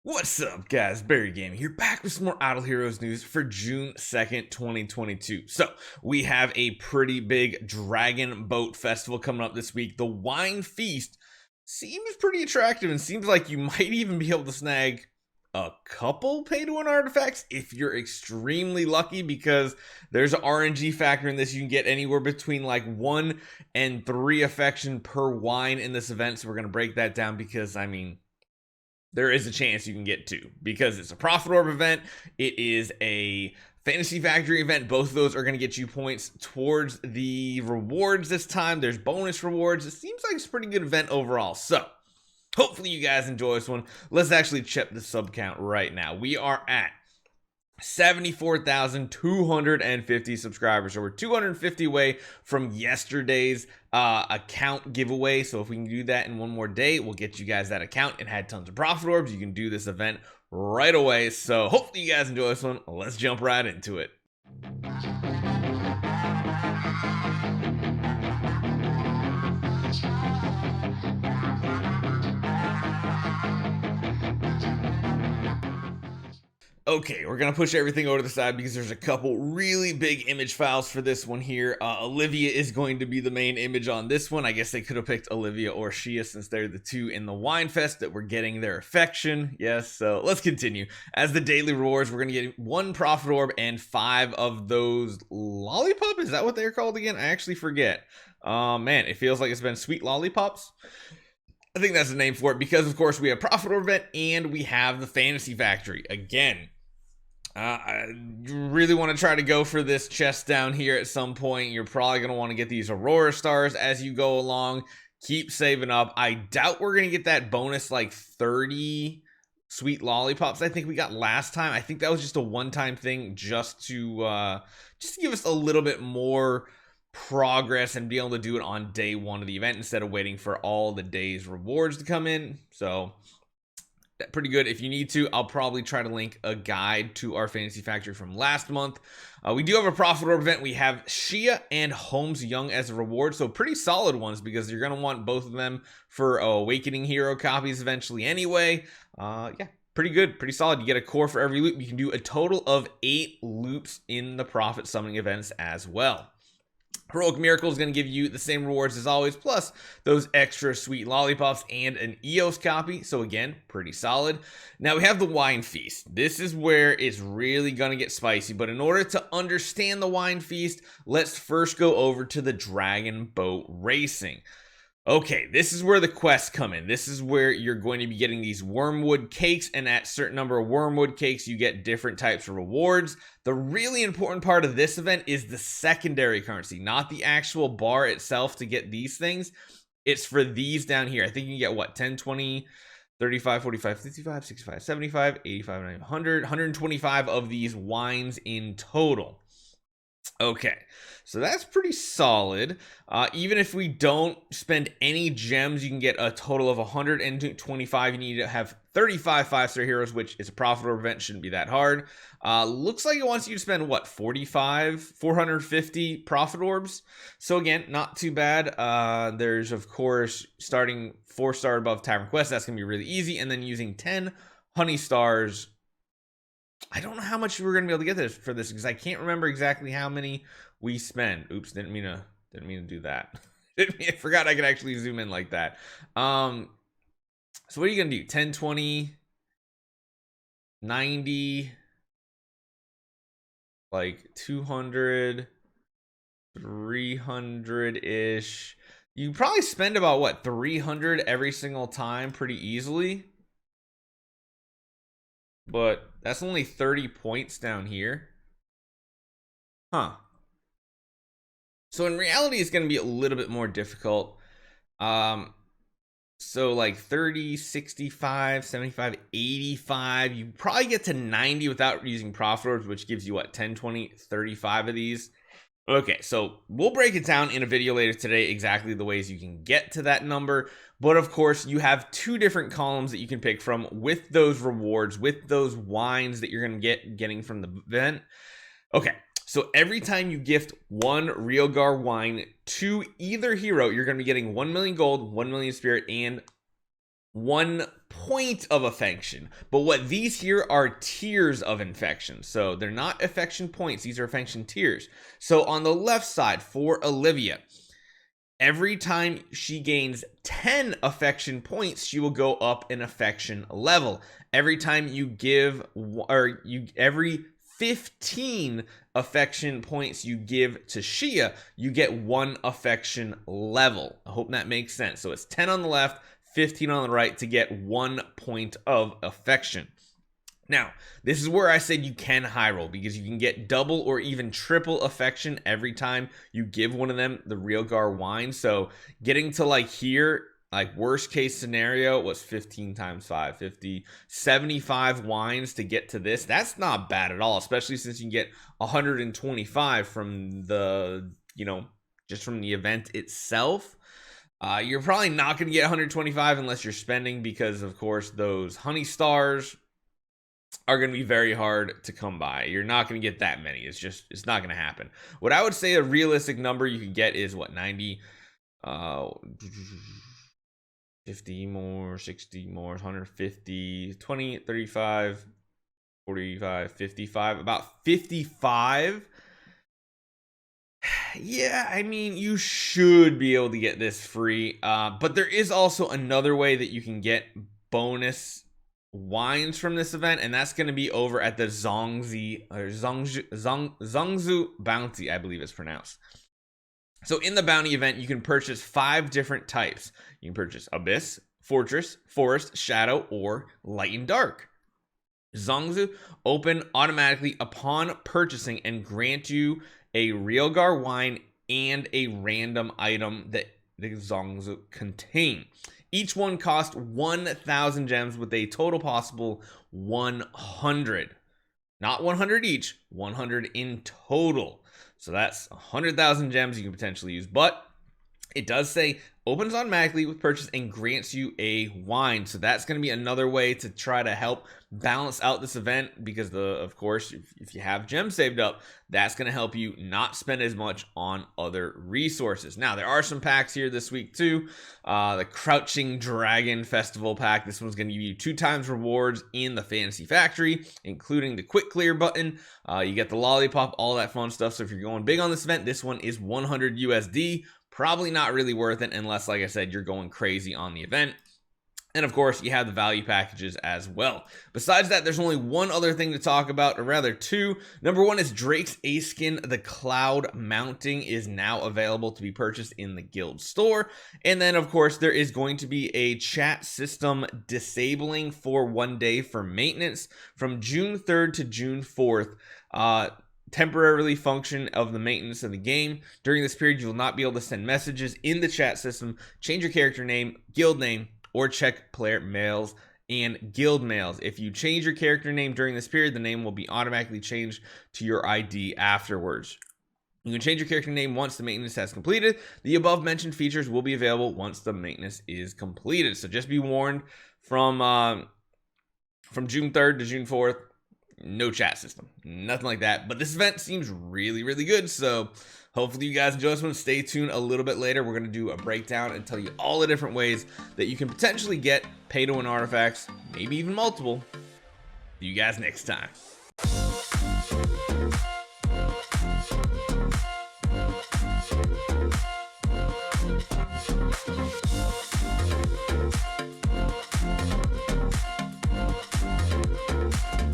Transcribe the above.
What's up, guys? Barry Gaming here, back with some more Idle Heroes news for June 2nd, 2022. So, we have a pretty big Dragon Boat Festival coming up this week. The Wine Feast seems pretty attractive and seems like you might even be able to snag a couple pay-to-win artifacts if you're extremely lucky, because there's an RNG factor in this. You can get anywhere between like 1 and 3 affection per wine in this event, so we're going to break that down because, I mean, there is a chance you can get 2 because it's a Profit Orb event. It is a Fantasy Factory event. Both of those are going to get you points towards the rewards this time. There's bonus rewards. It seems like it's a pretty good event overall. So, hopefully you guys enjoy this one. Let's actually check the sub count right now. We are at 74,250 subscribers. So we're 250 away from yesterday's account giveaway. So if we can do that in one more day, we'll get you guys that account and had tons of profit orbs. You can do this event right away. So hopefully you guys enjoy this one. Let's jump right into it. Okay, we're going to push everything over to the side because there's a couple really big image files for this one here. Olivia is going to be the main image on this one. I guess they could have picked Olivia or Shia since they're the two in the Wine Fest that were getting their affection. Yes, so let's continue. As the daily rewards, we're going to get 1 Profit Orb and 5 of those Lollipop? Is that what they're called again? I actually forget. Man, it feels like it's been Sweet Lollipops. I think that's the name for it because, of course, we have Profit Orb event and we have the Fantasy Factory. Again, you really want to try to go for this chest down here at some point. You're probably going to want to get these Aurora Stars as you go along. Keep saving up. I doubt we're going to get that bonus like 30 Sweet Lollipops I think we got last time. I think that was just a one-time thing just to give us a little bit more progress and be able to do it on day 1 of the event instead of waiting for all the day's rewards to come in. So pretty good. If you need to, I'll probably try to link a guide to our Fantasy Factory from last month. We do have a Profit Orb event. We have Shia and Holmes Young as a reward, so pretty solid ones because you're going to want both of them for Awakening Hero copies eventually anyway. Yeah, pretty good, pretty solid. You get a core for every loop. You can do a total of 8 loops in the Profit Summoning events as well. Heroic Miracle is going to give you the same rewards as always, plus those extra Sweet Lollipops and an EOS copy. So again, pretty solid. Now we have the Wine Feast. This is where it's really going to get spicy. But in order to understand the Wine Feast, let's first go over to the Dragon Boat Racing. Okay, this is where the quests come in. This is where you're going to be getting these wormwood cakes, and at a certain number of wormwood cakes, you get different types of rewards. The really important part of this event is the secondary currency, not the actual bar itself to get these things. It's for these down here. I think you can get, what, 10, 20, 35, 45, 55, 65, 75, 85, 90, 100, 125 of these wines in total. Okay, so that's pretty solid. Even if we don't spend any gems, you can get a total of 125. You need to have 35 5-star heroes, which is a Profit Orb event. Shouldn't be that hard. Looks like it wants you to spend, what, 450 Profit Orbs. So again, not too bad. There's, of course, starting 4-star above Tavern Quest. That's going to be really easy. And then using 10 Honey Stars. I don't know how much we're going to be able to get this for this because I can't remember exactly how many we spend. Oops, didn't mean to do that. I forgot I could actually zoom in like that. So what are you going to do? 10, 20, 90, like 200, 300-ish. You probably spend about, what, 300 every single time pretty easily. But that's only 30 points down here. Huh. So in reality, it's going to be a little bit more difficult. So like 30, 65, 75, 85. You probably get to 90 without using Profit Orbs, which gives you, what, 10, 20, 35 of these. Okay, so we'll break it down in a video later today, exactly the ways you can get to that number. But of course, you have 2 different columns that you can pick from with those rewards, with those wines that you're going to getting from the event. Okay, so every time you gift 1 Realgar wine to either hero, you're going to be getting 1 million gold, 1 million spirit, and 1 point of affection. But what these here are tiers of infection. So they're not affection points, these are affection tiers. So on the left side for Olivia, every time she gains 10 affection points, she will go up an affection level. Every time you give, every 15 affection points you give to Shia, you get 1 affection level. I hope that makes sense. So it's 10 on the left, 15 on the right to get 1 point of affection. Now, this is where I said you can high roll, because you can get double or even triple affection every time you give one of them the Realgar wine. So getting to like here, like worst case scenario was 15 times 5, 50, 75 wines to get to this. That's not bad at all, especially since you can get 125 from the, just from the event itself. You're probably not going to get 125 unless you're spending, because of course those honey stars are going to be very hard to come by. You're not going to get that many. It's not going to happen. What I would say a realistic number you could get is what, 90, 50 more, 60 more, 150, 20, 35, 45, 55, about 55. Yeah, I mean, you should be able to get this free, but there is also another way that you can get bonus wines from this event, and that's going to be over at the Zongzi or Zongzi bounty, I believe it's pronounced. So in the bounty event, you can purchase 5 different types. You can purchase Abyss, Fortress, Forest, Shadow, or Light and Dark. Zongzi open automatically upon purchasing and grant you a Realgar wine and a random item that the Zongzi contain. Each one costs 1,000 gems with a total possible 100. Not 100 each, 100 in total. So that's 100,000 gems you can potentially use. But it does say opens automatically with purchase and grants you a wine. So that's going to be another way to try to help balance out this event, because of course, if you have gems saved up, that's going to help you not spend as much on other resources. Now, there are some packs here this week too. The Crouching Dragon Festival pack. This one's going to give you 2 times rewards in the Fantasy Factory, including the quick clear button. You get the lollipop, all that fun stuff. So if you're going big on this event, this one is 100 USD. Probably not really worth it unless, like I said, you're going crazy on the event. And of course, you have the value packages as well. Besides that, there's only one other thing to talk about, or rather 2. Number 1 is Drake's Ace Skin. The Cloud Mounting is now available to be purchased in the guild store. And then, of course, there is going to be a chat system disabling for 1 day for maintenance from June 3rd to June 4th. Temporarily function of the maintenance of the game. During this period, you will not be able to send messages in the chat system, change your character name, guild name, or check player mails and guild mails. If you change your character name during this period, the name will be automatically changed to your ID afterwards. You can change your character name once the maintenance has completed. The above mentioned features will be available once the maintenance is completed. So just be warned, from June 3rd to June 4th, no chat system, nothing like that. But this event seems really, really good. So hopefully you guys enjoy this one. Stay tuned a little bit later. We're going to do a breakdown and tell you all the different ways that you can potentially get pay to win artifacts, maybe even multiple. See you guys next time.